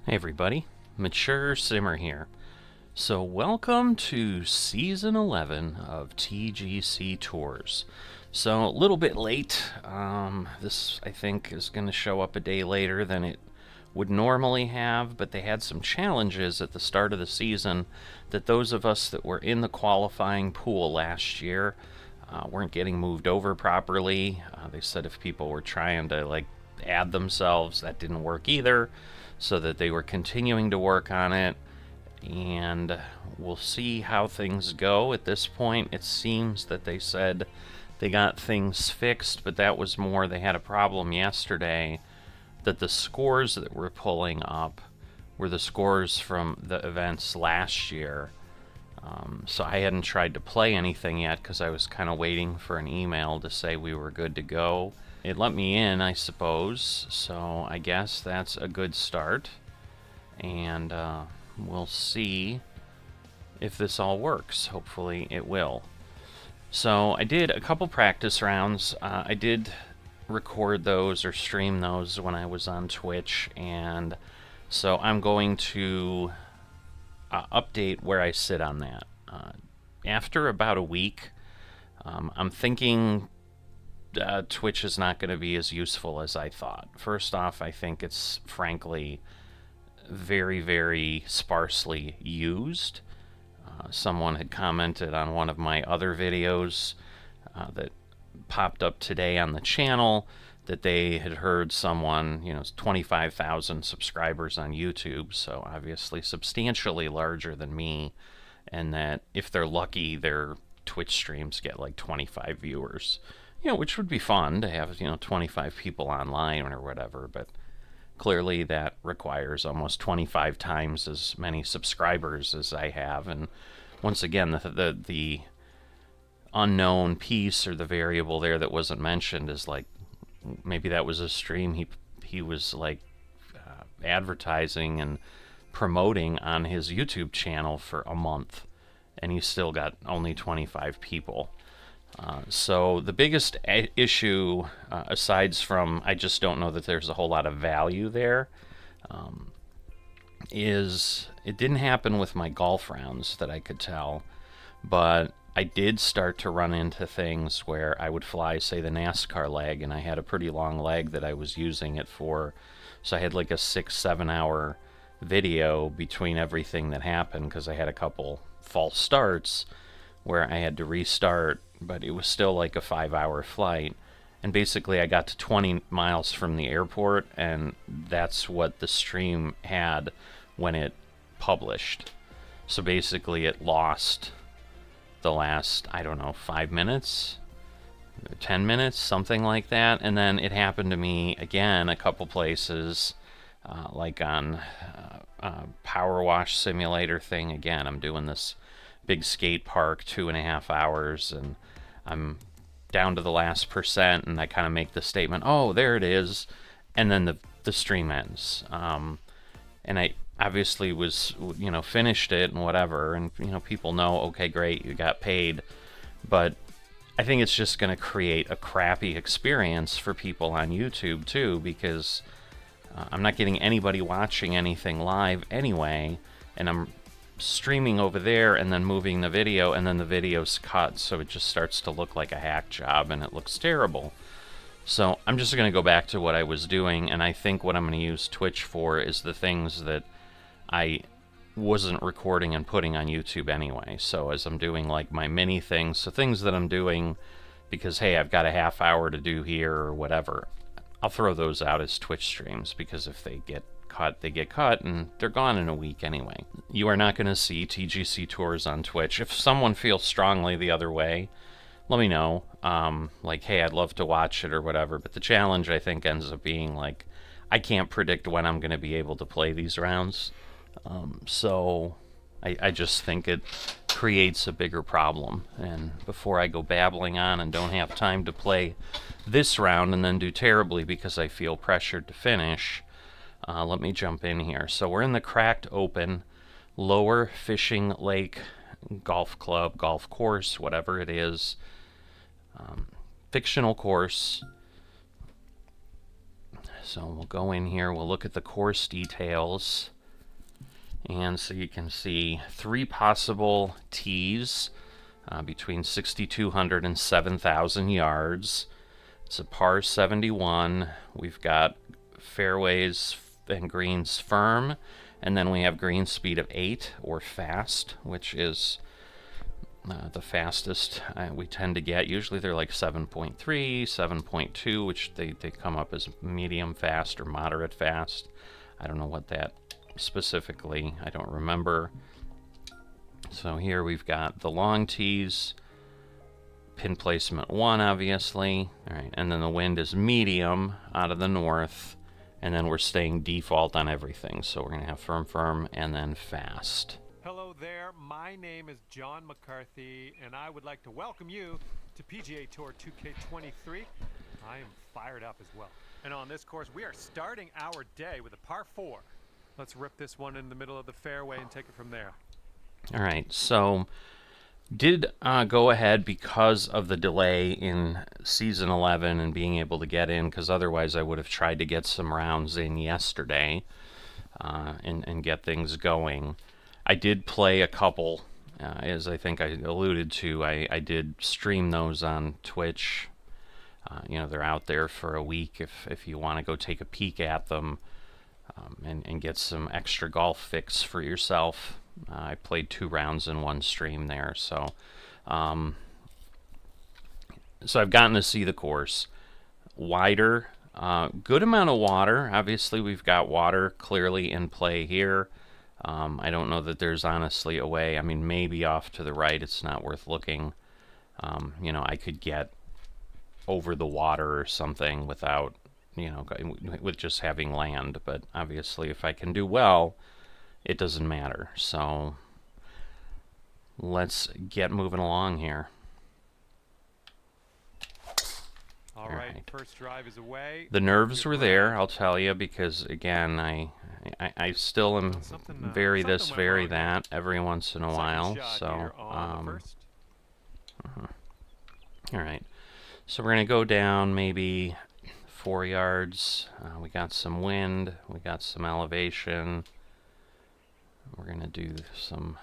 Hey everybody, Mature Simmer here. So welcome to Season 11 of TGC Tours. So a little bit late. This, I think, is going to show up a day later than it would normally have, but they had some challenges at the start of the season that those of us that were in the qualifying pool last year weren't getting moved over properly. They said if people were trying to add themselves, that didn't work either, so that they were continuing to work on it, and we'll see how things go. At this point, it seems that they said they got things fixed, but that was more, they had a problem yesterday that the scores that we're pulling up were the scores from the events last year. So I hadn't tried to play anything yet because I was kind of waiting for an email to say we were good to go. It let me in, I suppose, so I guess that's a good start. And we'll see if this all works. Hopefully it will. So I did a couple practice rounds. I did record those or stream those when I was on Twitch, and so I'm going to update where I sit on that. After about a week, I'm thinking Twitch is not going to be as useful as I thought. First off, I think it's frankly very, very sparsely used. Someone had commented on one of my other videos that popped up today on the channel that they had heard someone, 25,000 subscribers on YouTube, so obviously substantially larger than me, and that if they're lucky, their Twitch streams get like 25 viewers, which would be fun to have, 25 people online or whatever, but clearly that requires almost 25 times as many subscribers as I have. And once again, the unknown piece or the variable there that wasn't mentioned is like, maybe that was a stream he was advertising and promoting on his YouTube channel for a month, and he still got only 25 people. So the biggest issue, aside from I just don't know that there's a whole lot of value there, is it didn't happen with my golf rounds that I could tell, but I did start to run into things where I would fly, say, the NASCAR leg, and I had a pretty long leg that I was using it for, so I had like a 6-7 hour video between everything that happened because I had a couple false starts where I had to restart, but it was still like a 5-hour flight. And basically I got to 20 miles from the airport, and that's what the stream had when it published. So basically it lost the last, I don't know, 5 minutes, 10 minutes, something like that. And then it happened to me again a couple places, like on Power Wash Simulator thing. Again, I'm doing this big skate park, 2.5 hours, and I'm down to the last percent, and I kind of make the statement, oh, there it is, and then the stream ends. And I obviously was, finished it and whatever, and, people know, okay, great, you got paid, but I think it's just going to create a crappy experience for people on YouTube, too, because I'm not getting anybody watching anything live anyway, and I'm streaming over there and then moving the video, and then the video's cut, so it just starts to look like a hack job, and it looks terrible. So I'm just going to go back to what I was doing, and I think what I'm going to use Twitch for is the things that I wasn't recording and putting on YouTube anyway. So as I'm doing like my mini things, so things that I'm doing because, hey, I've got a half hour to do here or whatever, I'll throw those out as Twitch streams, because if they get cut, they get cut, and they're gone in a week anyway. You are not going to see TGC Tours on Twitch. If someone feels strongly the other way, let me know. Like, hey, I'd love to watch it or whatever, but the challenge, I think, ends up being, like, I can't predict when I'm going to be able to play these rounds. So I just think it creates a bigger problem. And before I go babbling on and don't have time to play this round and then do terribly because I feel pressured to finish, let me jump in here. So we're in the Cracked Open Lower Fishing Lake Golf Club, golf course, whatever it is. Fictional course. So we'll go in here, we'll look at the course details. And so you can see 3 possible tees between 6,200 and 7,000 yards. It's a par 71. We've got fairways and greens firm, and then we have green speed of 8 or fast, which is the fastest we tend to get. Usually they're like 7.3, 7.2, which they come up as medium fast or moderate fast. I don't know what that specifically, I don't remember. So here we've got the long tees, pin placement 1, obviously. All right, and then the wind is medium out of the north, and then we're staying default on everything. So we're going to have firm, firm, and then fast. Hello there, my name is John McCarthy, and I would like to welcome you to PGA Tour 2K23. I am fired up as well. And on this course, we are starting our day with a par 4. Let's rip this one in the middle of the fairway and take it from there. All right, so did go ahead because of the delay in Season 11 and being able to get in, because otherwise I would have tried to get some rounds in yesterday and get things going. I did play a couple, as I think I alluded to. I did stream those on Twitch. You know, they're out there for a week if you want to go take a peek at them and get some extra golf fix for yourself. I played 2 rounds in one stream there, so I've gotten to see the course. Wider, good amount of water. Obviously, we've got water clearly in play here. I don't know that there's honestly a way. I mean, maybe off to the right, it's not worth looking. You know, I could get over the water or something without, you know, with just having land. But obviously, if I can do well, it doesn't matter. So let's get moving along here. All right, first drive is away. The nerves were there, I'll tell you, because again, I still am very this, very that every once in a while. So all right, so we're gonna go down maybe 4 yards. We got some wind, we got some elevation. We're gonna do some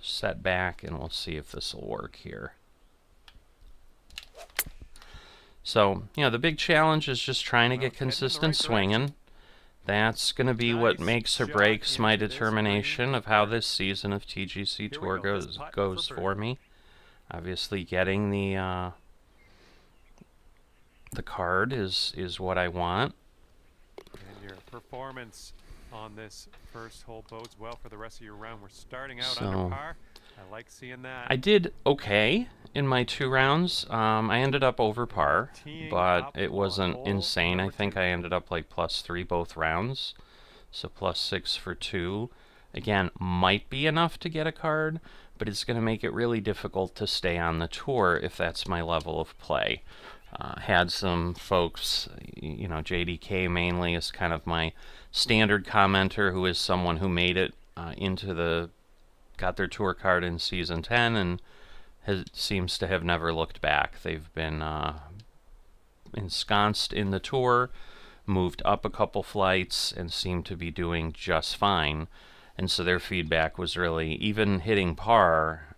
setback, and we'll see if this will work here. So, you know, the big challenge is just trying to get consistent swinging. That's going to be what makes or breaks my determination of how this season of TGC Tour goes for me. Obviously, getting the card is what I want. And your performance on this first hole bodes well for the rest of your round. We're starting out under par. I like seeing that. I did okay in my 2 rounds. I ended up over par, but it wasn't insane. I think I ended up like +3 both rounds, so +6 for 2. Again, might be enough to get a card, but it's going to make it really difficult to stay on the tour if that's my level of play. Had some folks, you know, JDK mainly is kind of my standard commenter, who is someone who made it got their tour card in Season 10 and seems to have never looked back. They've been ensconced in the tour, moved up a couple flights, and seem to be doing just fine. And so their feedback was really, even hitting par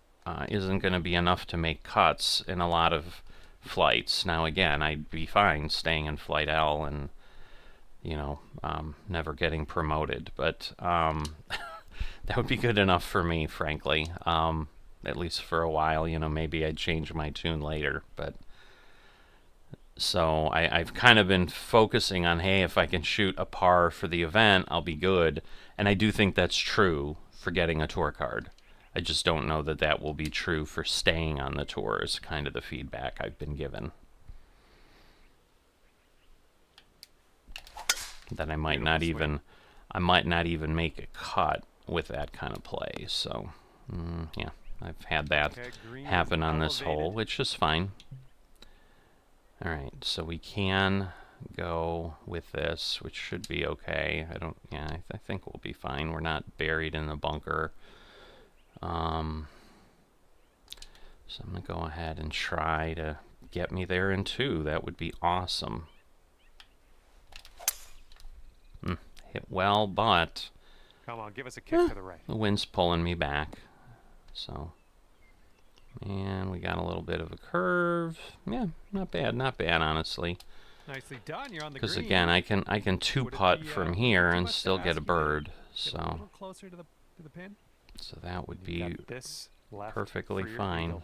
isn't going to be enough to make cuts in a lot of flights. Now again, I'd be fine staying in Flight L and, you know, never getting promoted, but that would be good enough for me, frankly. At least for a while, you know, maybe I'd change my tune later. But so I've kind of been focusing on, hey, if I can shoot a par for the event, I'll be good. And I do think that's true for getting a tour card. I just don't know that that will be true for staying on the tour, is kind of the feedback I've been given. That I might not even make a cut with that kind of play. So yeah, I've had that happen on this hole, which is fine. All right, so we can go with this, which should be okay. I think we'll be fine. We're not buried in the bunker. So I'm gonna go ahead and try to get me there in 2. That would be awesome. Hit well, but Come on, give us a kick to the right. The wind's pulling me back. So, and we got a little bit of a curve. Yeah, not bad, honestly. Nicely done. You're on the green. Because again, I can two putt from here and still get a bird. Get a little So, closer to the pin. so that would You be got this left perfectly for your fine. eagle.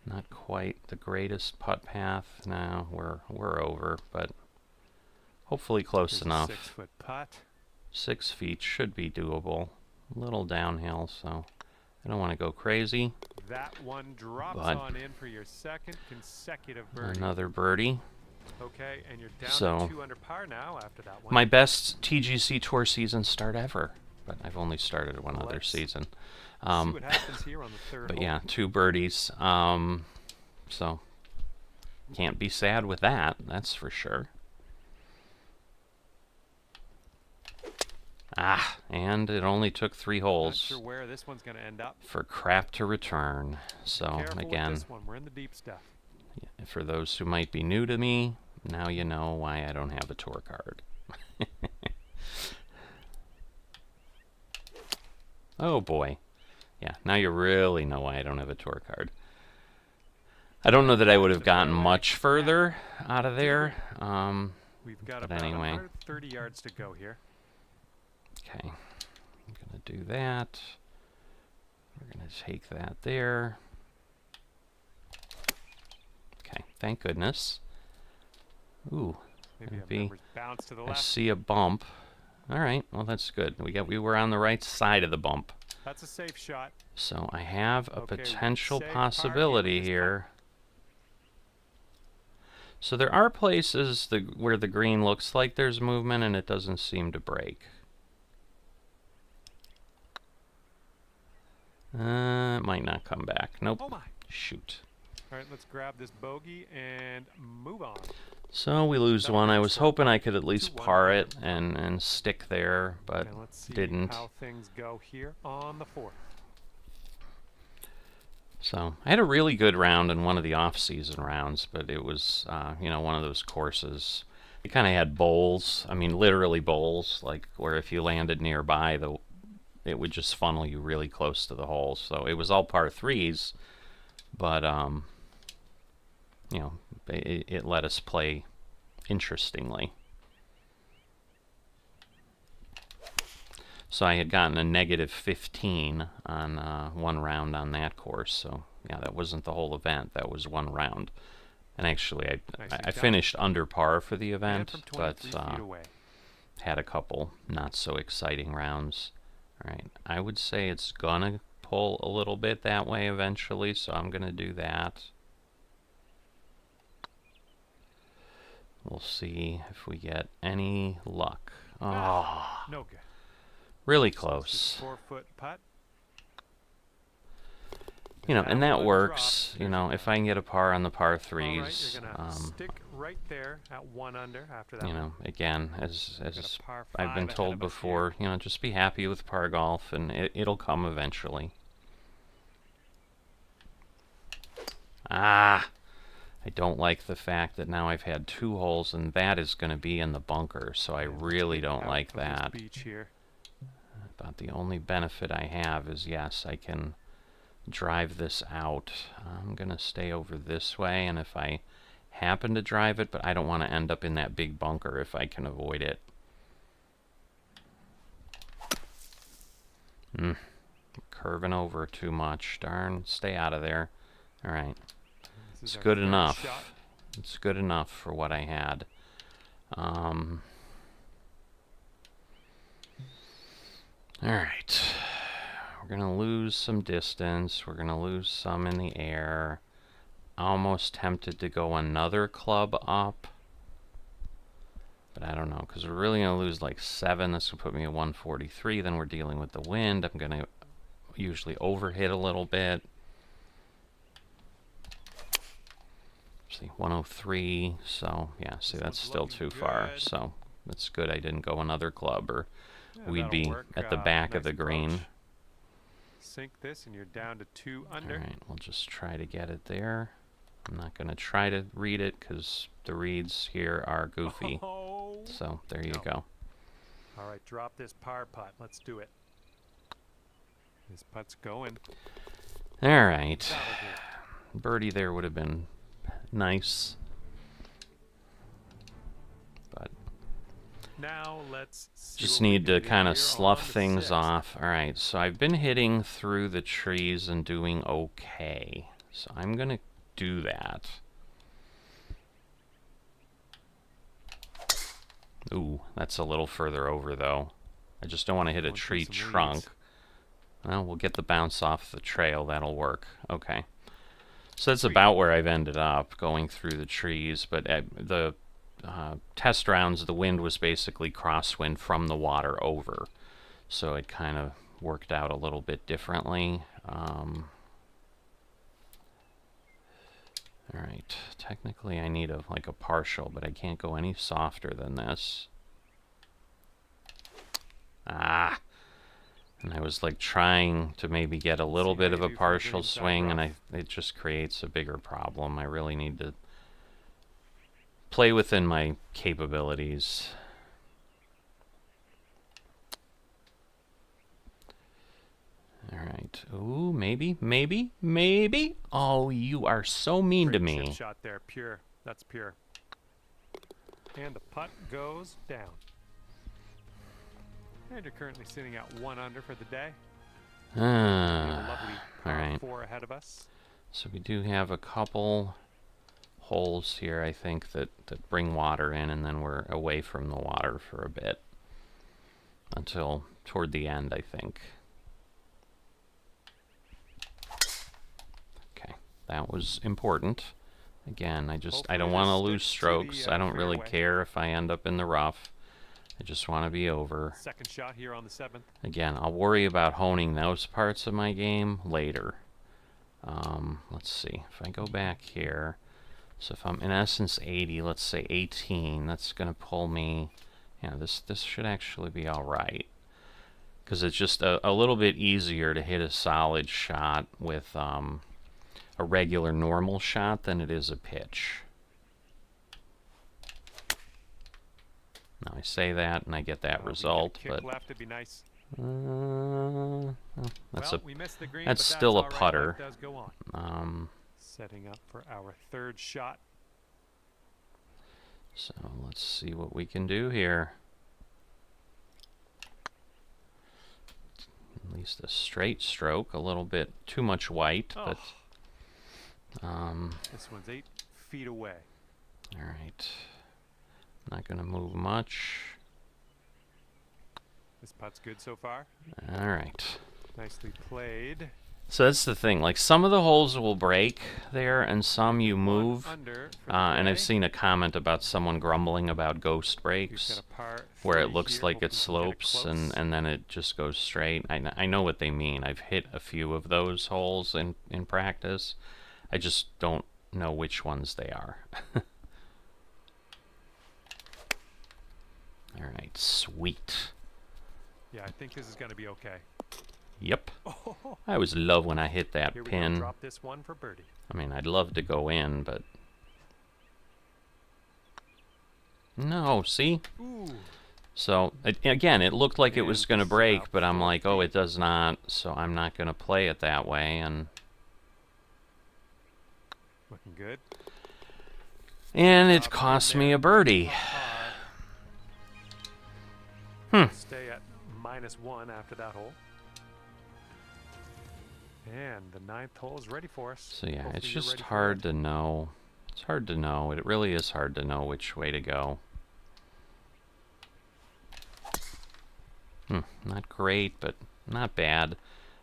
Not quite the greatest putt path. No, we're over, but hopefully close Here's enough. A 6-foot putt. 6 feet should be doable. A little downhill, so I don't want to go crazy. That one drops But on in for your second consecutive birdie. another birdie. Okay, and you're down So, to 2 under par now after that one. my best TGC Tour season start ever, but I've only started one other season. See what happens here on the third But hole. yeah, 2 birdies. So can't be sad with that. That's for sure. Ah, and it only took 3 Not holes sure where this one's going to end up. for crap to return. So Careful again, with this one. We're in the deep stuff. for those who might be new to me, now you know why I don't have a tour card. Oh boy. Yeah, now you really know why I don't have a tour card. I don't know that I would have gotten much further out of there. We've got But about anyway. 130 yards to go here. Okay, I'm going to do that. We're going to take that there. Okay, thank goodness. Ooh, Maybe gonna a be- member's bounce to the I left. see a bump. All right, well that's good. We were on the right side of the bump. That's a safe shot. So I have a Okay, potential say par possibility in this here. So there are places where the green looks like there's movement and it doesn't seem to break. It might not come back. Nope. Oh my. Shoot. All right, let's grab this bogey and move on. So we lose That'll one. make I it was start hoping I could at least 2-1 par now. it and stick there, but And let's see didn't. how things go here on the 4th. So I had a really good round in one of the off-season rounds, but it was, one of those courses. It kind of had bowls. I mean, literally bowls, like where if you landed nearby, it would just funnel you really close to the hole. So it was all par 3s, but it let us play interestingly. So I had gotten a negative 15 on one round on that course. So yeah, that wasn't the whole event. That was one round. And actually, I finished under par for the event, from but 23 feet away. had a couple not so exciting rounds. All right, I would say it's gonna pull a little bit that way eventually, so I'm gonna do that. We'll see if we get any luck. Oh, No good. really Just close. 4-foot putt. And that one works. drops. If I can get a par on the par All right, threes, you're gonna stick right there at 1 under after that. again, as Got a par I've been 5 told ahead of us before, just be happy with par golf, and it'll come eventually. Ah, I don't like the fact that now I've had 2 holes, and that is going to be in the bunker, so I really don't like Out of this that. beach here. About the only benefit I have is, yes, I can drive this out. I'm going to stay over this way, and if I happen to drive it, but I don't want to end up in that big bunker if I can avoid it. Curving over too much. Darn, stay out of there. All right. This is It's our good third enough. shot. It's good enough for what I had. All right. We're going to lose some distance. We're going to lose some in the air. Almost tempted to go another club up. But I don't know, because we're really going to lose like 7. This will put me at 143. Then we're dealing with the wind. I'm going to usually overhit a little bit. See, 103. So, yeah, see, that's still too far. So, it's good I didn't go another club, or we'd that'll be work. at the back of Nice the green. approach. Sink this, and you're down to 2 under. All right, we'll just try to get it there. I'm not going to try to read it because the reads here are goofy. Oh, So there you no. go. All right, drop this par putt. Let's do it. This putt's going. All right. That'll do. Birdie there would have been nice. But Now let's see just what we need can to do kind here of slough on the things 6th. off. All right, so I've been hitting through the trees and doing okay. So I'm going to do that. Ooh, that's a little further over, though. I just don't want to hit a Going through tree some trunk. weeds. Well, we'll get the bounce off the trail. That'll work. Okay. So that's about where I've ended up, going through the trees. But at the test rounds, the wind was basically crosswind from the water over. So it kind of worked out a little bit differently. All right. Technically, I need like a partial, but I can't go any softer than this. Ah! And I was like trying to maybe get a little bit of a partial swing, and it just creates a bigger problem. I really need to play within my capabilities. Alright. Ooh, maybe. Oh, you are so mean to me. Chip shot there, pure. That's pure. And the putt goes down. And you're currently sitting at 1 under for the day. Lovely Alright. 4 ahead of us. So we do have a couple holes here, I think, that bring water in, and then we're away from the water for a bit. Until toward the end, I think. Okay, that was important. Again, I don't want to lose strokes. I don't really care if I end up in the rough. I just want to be over. Second shot here on the 7th. Again, I'll worry about honing those parts of my game later. Let's see. If I go back here, so if I'm in essence 80, let's say 18, that's going to pull me. Yeah, this should actually be all right. Because it's just a little bit easier to hit a solid shot with a regular normal shot than it is a pitch. Now I say that and I get that result, but left would be nice. That's still a putter. Does go on. Setting up for our 3rd shot. So let's see what we can do here. At least a straight stroke, a little bit too much white, but this one's 8 feet away. All right. Not going to move much. This putt's good so far. All right. Nicely played. So that's the thing. Like, some of the holes will break there, and some you move. And I've seen a comment about someone grumbling about ghost breaks, where it looks like it slopes and then it just goes straight. I know what they mean. I've hit a few of those holes in practice. I just don't know which ones they are. All right, sweet. Yeah, I think this is going to be okay. Yep. I always love when I hit that Here we pin. Go. Drop this one for birdie. I mean, I'd love to go in, but no. See? Ooh. So again, it looked like it was going to break, but I'm like, oh, it does not. So I'm not going to play it that way. And looking good. And it cost me a birdie. Stay at -1 after that hole. And the 9th hole is ready for us. So yeah, Hopefully it's just hard to know. It's hard to know. It really is hard to know which way to go. Not great, but not bad.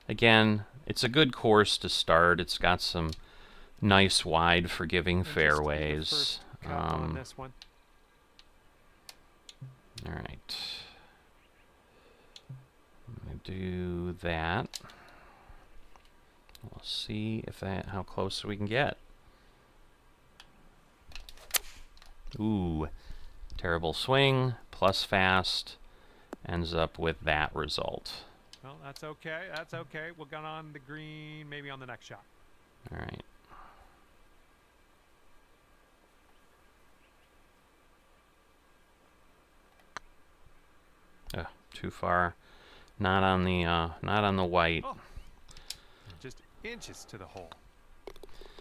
Again, it's a good course to start. It's got some nice, wide, forgiving fairways. On this one. All right. I'm gonna do that. We'll see if how close we can get. Ooh, terrible swing, plus fast, ends up with that result. Well, that's okay. That's okay. We'll get on the green, maybe on the next shot. All right. Too far. Not on the white. Oh, just inches to the hole.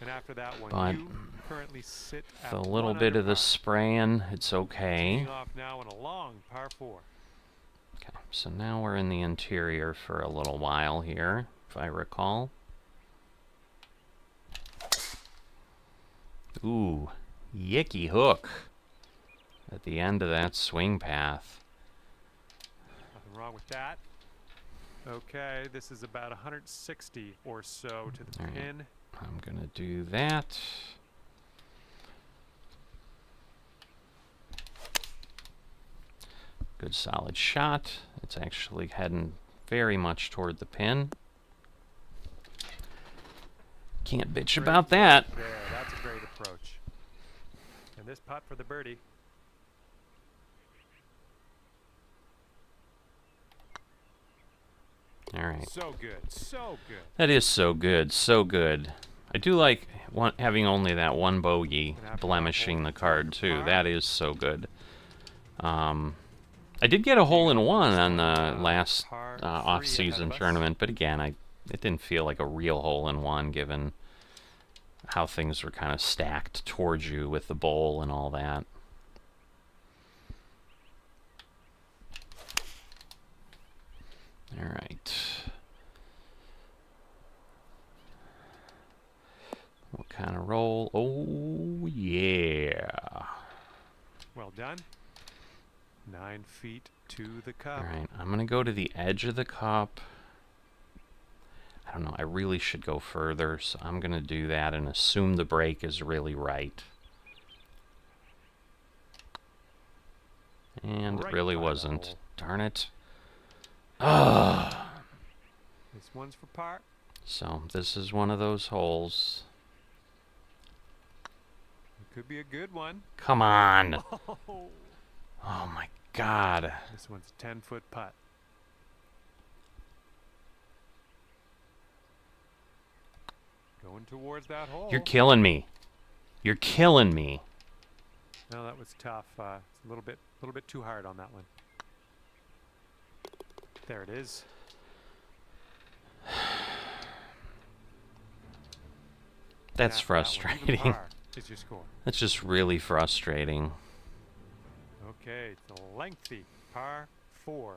And after that one, But you currently sit at with a little bit of the spraying, it's okay. teeing off now in a long par 4. Okay, so now we're in the interior for a little while here, if I recall. Ooh, yicky hook at the end of that swing path. Nothing wrong with that. Okay, this is about 160 or so to the pin. I'm gonna do that. Good solid shot. It's actually heading very much toward the pin. Can't bitch about that. There, that's a great approach. And this putt for the birdie. All right. So good, so good. That is so good, so good. I do like having only that one bogey blemishing the card too. That is so good. I did get a hole-in-one on the last off-season tournament, but again, it didn't feel like a real hole-in-one given how things were kind of stacked towards you with the bowl and all that. All right. What kind of roll? Oh, yeah. Well done. 9 feet to the cup. All right, I'm going to go to the edge of the cup. I don't know, I really should go further, so I'm going to do that and assume the break is really right. And it really wasn't. Darn it. Ah. This one's for par. So this is one of those holes. It could be a good one. Come on. Oh, Oh my God. this one's a 10-foot putt. Going towards that hole. You're killing me. You're killing me. No, that was tough. It's a little bit too hard on that one. There it is. That's After that one, even frustrating. par is your score. That's just really frustrating. Okay, it's a lengthy par 4.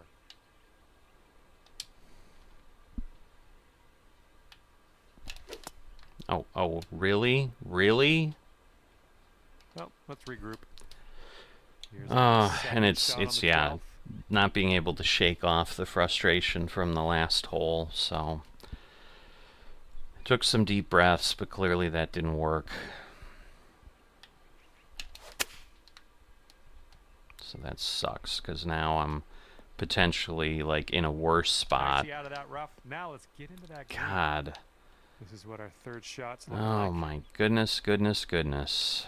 Oh, really? Really? Well, let's regroup. Here's And second shot on it's the yeah, 12th. not being able to shake off the frustration from the last hole, so took some deep breaths, but clearly that didn't work. So that sucks, because now I'm potentially like in a worse spot. Nicely out of that rough. Now let's get into that green. God. This is what our third shot's look Oh like. my goodness, goodness, goodness.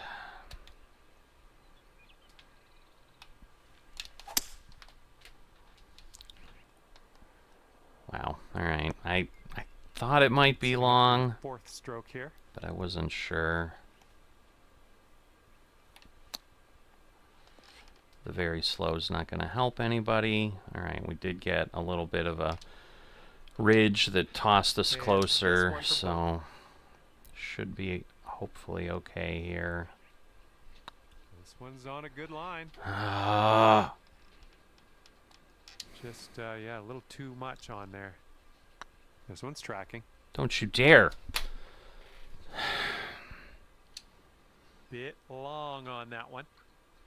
Wow. All right. I thought it might be long, Fourth stroke here. but I wasn't sure. The very slow is not going to help anybody. All right, we did get a little bit of a ridge that tossed us And this closer, one for so should be hopefully okay here. This one's on a good line. Ah, Just, yeah, a little too much on there. This one's tracking. don't you dare. Bit long on that one.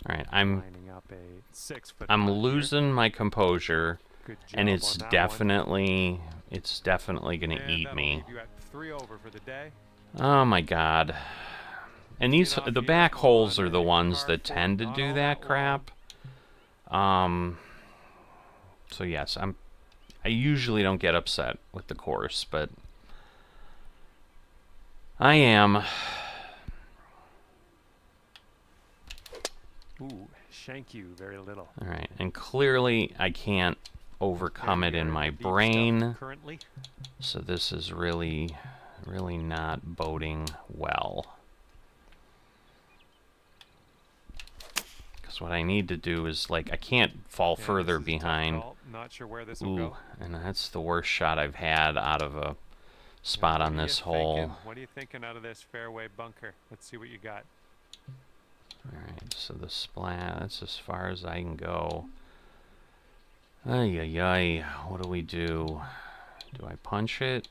All right, I'm Lining up a 6-foot. I'm putt here. losing my composure, Good job and it's on that definitely going one. to And eat that'll me. leave you at 3 over for the day. Oh my God. And these Get off the here back holes on are the a ones par that 4, tend to not do all that long. crap. So yes, I usually don't get upset with the course, but I am. Ooh, shank you very little. All right, and clearly I can't overcome And it we in are my the deep stuff brain, currently. so this is really not boding well. Because what I need to do is, like, I can't fall Yeah, further this is a tough behind. call. Not sure where this will Ooh, go. and that's the worst shot I've had out of a spot on this hole. What are you thinking out of this fairway bunker? Let's see what you got. Alright, so the splat, that's as far as I can go. Ay, ay, ay. What do we do? Do I punch it?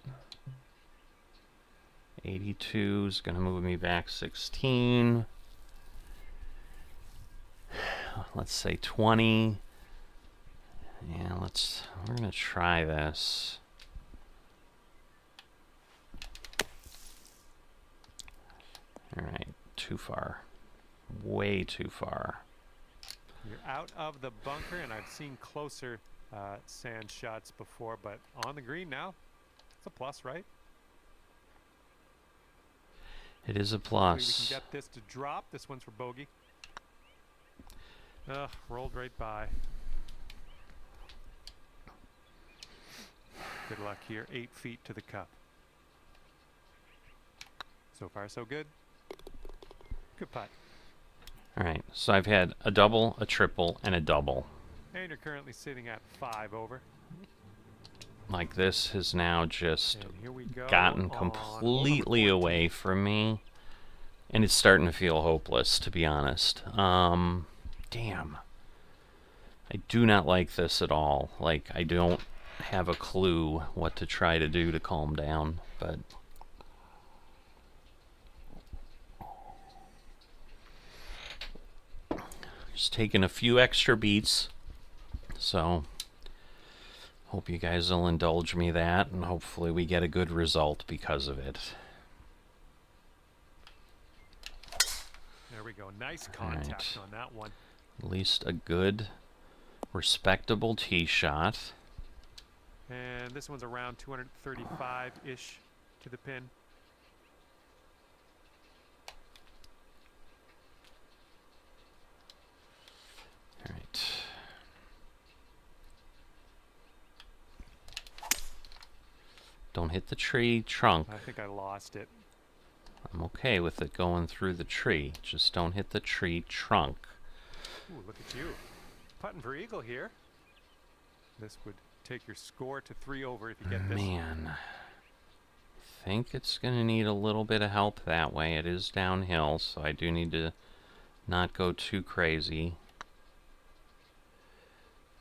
82 is going to move me back 16. Let's say 20. Yeah, we're going to try this. Alright, too far. Way too far. You're out of the bunker, and I've seen closer sand shots before, but on the green now, it's a plus, right? It is a Hopefully plus. we can get this to drop. This one's for bogey. Ugh, rolled right by. Good luck here. 8 feet to the cup. So far, so good. Good putt. Alright, so I've had a double, a triple, and a double. And you're currently sitting at 5 over. Like, this has now just And here we go gotten on completely hole number 14. away from me. And it's starting to feel hopeless, to be honest. Damn. I do not like this at all. Like, I don't have a clue what to try to do to calm down, but... Just taking a few extra beats, so hope you guys will indulge me that, and hopefully we get a good result because of it. There we go. Nice contact on that one. At least a good, respectable tee shot. And this one's around 235-ish to the pin. All right. Don't hit the tree trunk. I think I lost it. I'm okay with it going through the tree. Just don't hit the tree trunk. Ooh, look at you. Putting for eagle here. This would take your score to 3 over if you get this. Man. I think it's going to need a little bit of help that way. It is downhill, so I do need to not go too crazy.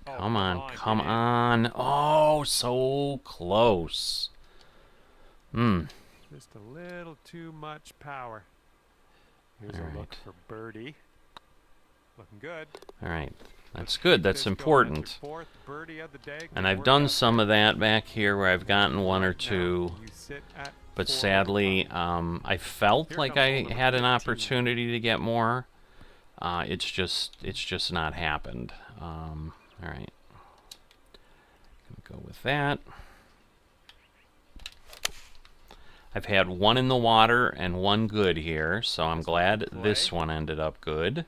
Oh, Come on, come get in. on. Oh, so close. Just a little too much power. Here's All a look right. for birdie. Looking good. All right. That's Let's good. keep That's this going. important. That's your 4th birdie of the day. And Good I've work done out some there. of that back here where I've gotten one or Right now, two. you sit at But 4 sadly, over. I felt Here like comes hole I number had an 15. opportunity to get more. It's just not happened. All right. Gonna go with that. I've had one in the water and one good here, so I'm glad this one ended up good.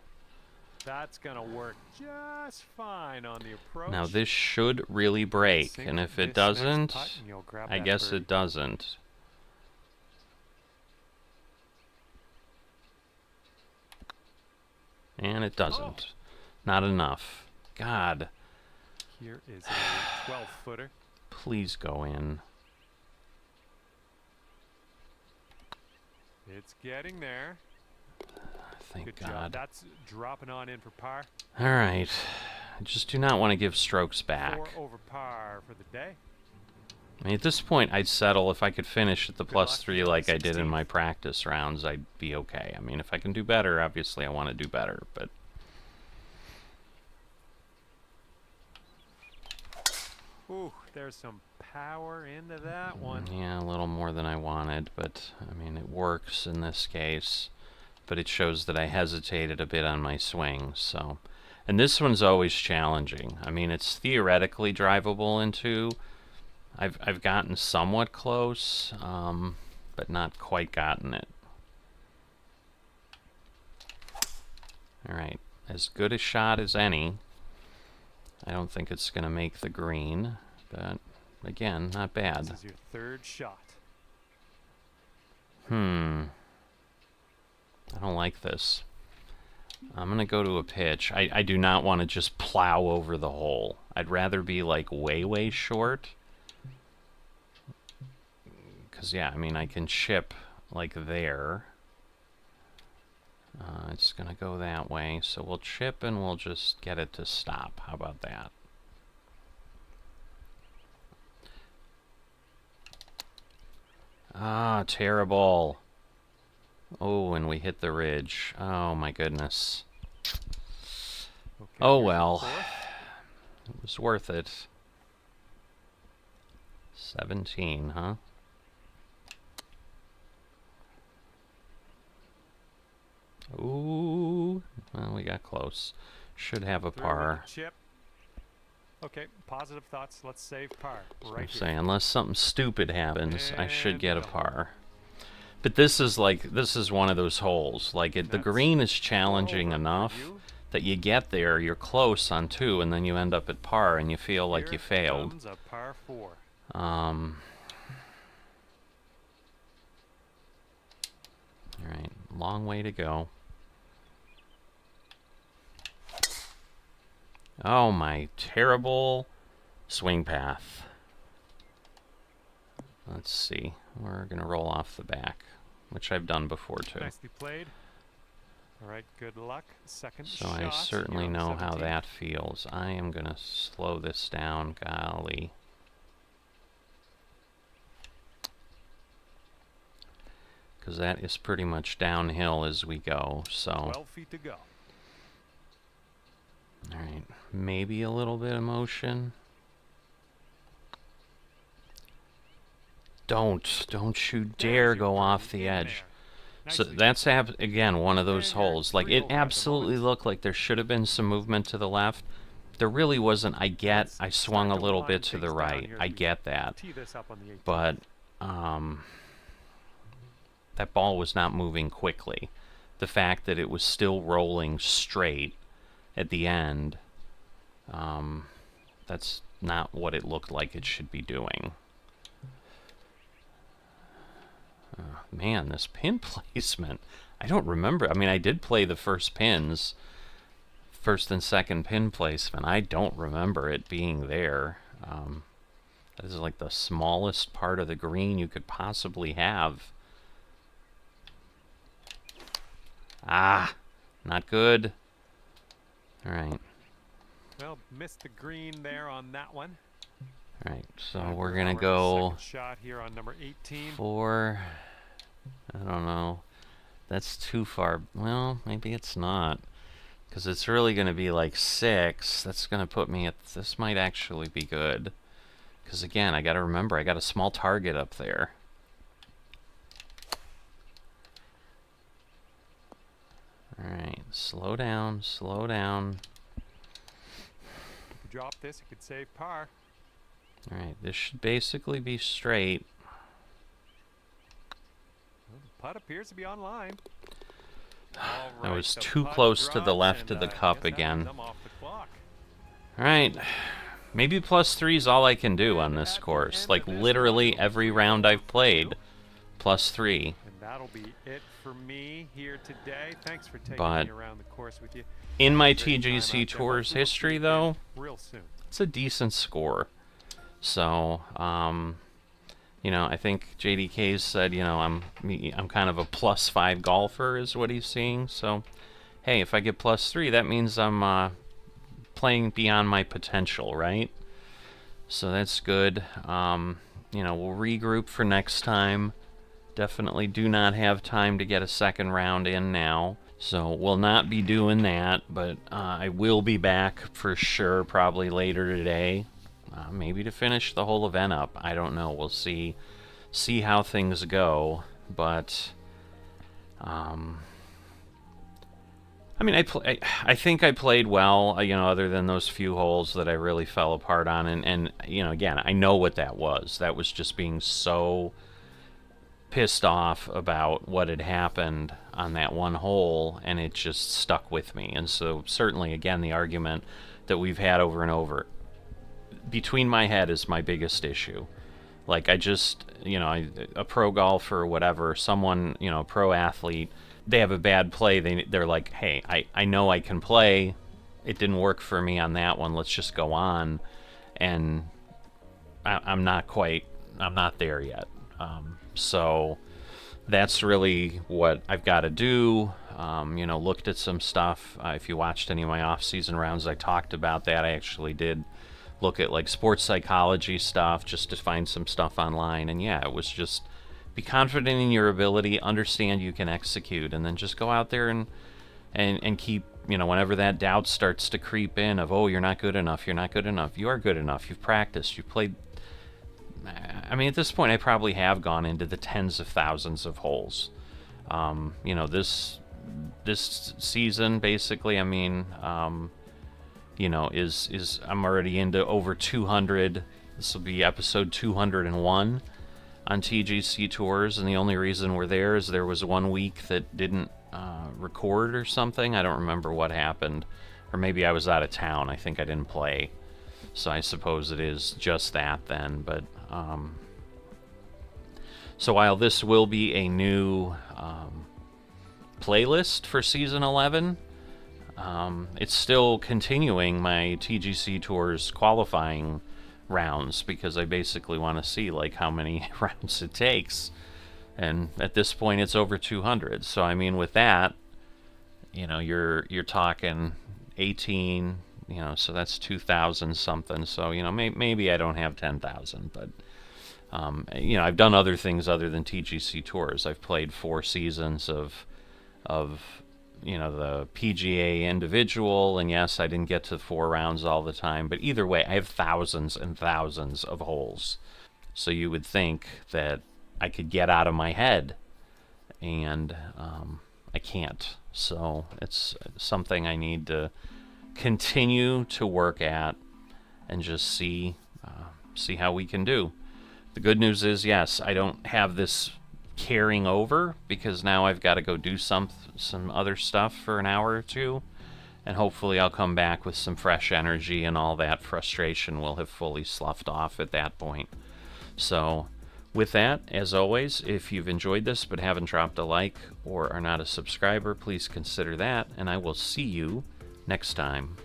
That's gonna work just fine on the approach. Now this should really break, Sink and if it this next doesn't, putt and you'll grab I that guess birdie. it doesn't. And it doesn't. Not enough. God, Here is a 12-footer. please go in. It's getting there. Thank Good job. God. That's dropping on in for par. All right. I just do not want to give strokes 4 back. over par for the day. I mean, at this point, I'd settle if I could finish at the Good plus luck 3 here on like I did in 16. my practice rounds. I'd be okay. I mean, if I can do better, obviously I want to do better, but... Ooh, there's some power into that one. Yeah, a little more than I wanted, but, I mean, it works in this case. But it shows that I hesitated a bit on my swing, so... And this one's always challenging. I mean, it's theoretically drivable into... I've gotten somewhat close, but not quite gotten it. Alright, as good a shot as any. I don't think it's going to make the green, but again, not bad. This is your 3rd shot. I don't like this. I'm going to go to a pitch. I do not want to just plow over the hole. I'd rather be like way short. Because, yeah, I mean, I can chip like there. It's going to go that way. So we'll chip and we'll just get it to stop. How about that? Ah, terrible. Oh, and we hit the ridge. Oh, my goodness. Okay, Oh, here's your well. fourth. It was worth it. 17, huh? Ooh. Well, we got close. Should have a Through with par. the chip. Okay, positive thoughts. Let's save par I'm right here. saying, unless something stupid happens, I should And get a no. par. But this is one of those holes. Like, the That's green is challenging over for enough you. that you get there, you're close on 2, and then you end up at par, and you feel like you Here failed. comes a par 4. Alright, long way to go. Oh, my terrible swing path. Let's see. We're going to roll off the back, which I've done before, too. Nicely played. All right, good luck. Second So shot. I certainly here on know how 17. that feels. I am going to slow this down, golly. Because that is pretty much downhill as we go, so... 12 feet to go. Alright, maybe a little bit of motion. Don't you dare There's your go off birdie the in edge. there. So Nicely that's, again, one of those And you're holes. Like, 3 it over at the absolutely moment. looked like there should have been some movement to the left. There really wasn't. I Let's swung a start to little wind bit to the things down right. here as I we get that. tee this up on the 18th. But, that ball was not moving quickly. The fact that it was still rolling straight at the end, that's not what it looked like it should be doing. Man, this pin placement. I don't remember. I mean, I did play the first pins, first and second pin placement. I don't remember it being there. This is like the smallest part of the green you could possibly have. Ah, not good. All right. Well, missed the green there on that one. All right, so And we're now gonna at the go second shot here on number 18. 4. I don't know. That's too far. Well, maybe it's not. Because it's really going to be like 6. That's going to put me at... This might actually be good. Because again, I got to remember, I got a small target up there. Alright, slow down, slow down. If you drop this, you could save par. Alright, this should basically be straight. Well, the putt appears to be on line. I was the too putt close to the drops, left and, of the I cup guess that again. means I'm off the clock. Alright. Maybe +3 is all I can do on And this at the course. end Like, of this literally round, every 3 round over I've for played, you. +3. And that'll be it for me here today. Thanks for taking But me around the course with you. in my Great time out TGC there. Tours Hopefully we'll see history, you again though, real soon. it's a decent score. So, you know, I think JDK said, you know, I'm kind of a +5 golfer is what he's seeing. So, hey, if I get +3, that means I'm playing beyond my potential, right? So that's good. You know, we'll regroup for next time. Definitely do not have time to get a second round in now. So we'll not be doing that, but I will be back for sure probably later today. Maybe to finish the whole event up. I don't know. We'll see how things go. But I mean, I think I played well, you know, other than those few holes that I really fell apart on. And you know, again, I know what that was. That was just being so pissed off about what had happened on that one hole, and it just stuck with me. And so certainly, again, the argument that we've had over and over, between my head is my biggest issue. Like, I just, you know, a pro golfer or whatever, someone, you know, a pro athlete they have a bad play, they're like, hey, I know I can play. It didn't work for me on that one. Let's just go on. And I'm not there yet. So that's really what I've got to do. Looked at some stuff. If you watched any of my off-season rounds, I talked about that. I actually did look at like sports psychology stuff just to find some stuff online. And yeah, it was just be confident in your ability, understand you can execute, and then just go out there and keep, whenever that doubt starts to creep in of, oh, you're not good enough, you are good enough, you've practiced, you've played. I mean, at this point, I probably have gone into the tens of thousands of holes. This season, basically, I mean, is I'm already into over 200. This will be episode 201 on TGC Tours, and the only reason we're there is there was 1 week that didn't record or something. I don't remember what happened, or maybe I was out of town. I think I didn't play, so I suppose it is just that then. But so while this will be a new playlist for season 11, it's still continuing my TGC Tours qualifying rounds, because I basically want to see like how many rounds it takes, and at this point it's over 200. So I mean, with that, you're talking 18, so that's 2,000 something. So maybe I don't have 10,000, but I've done other things other than TGC Tours. I've played 4 seasons of the PGA individual, and yes, I didn't get to 4 rounds all the time, but either way, I have thousands and thousands of holes. So you would think that I could get out of my head, and I can't. So it's something I need to continue to work at and just see how we can do. The good news is, yes, I don't have this carrying over, because now I've got to go do some other stuff for an hour or two, and hopefully I'll come back with some fresh energy, and all that frustration will have fully sloughed off at that point. So with that, as always, if you've enjoyed this but haven't dropped a like or are not a subscriber, please consider that, and I will see you next time.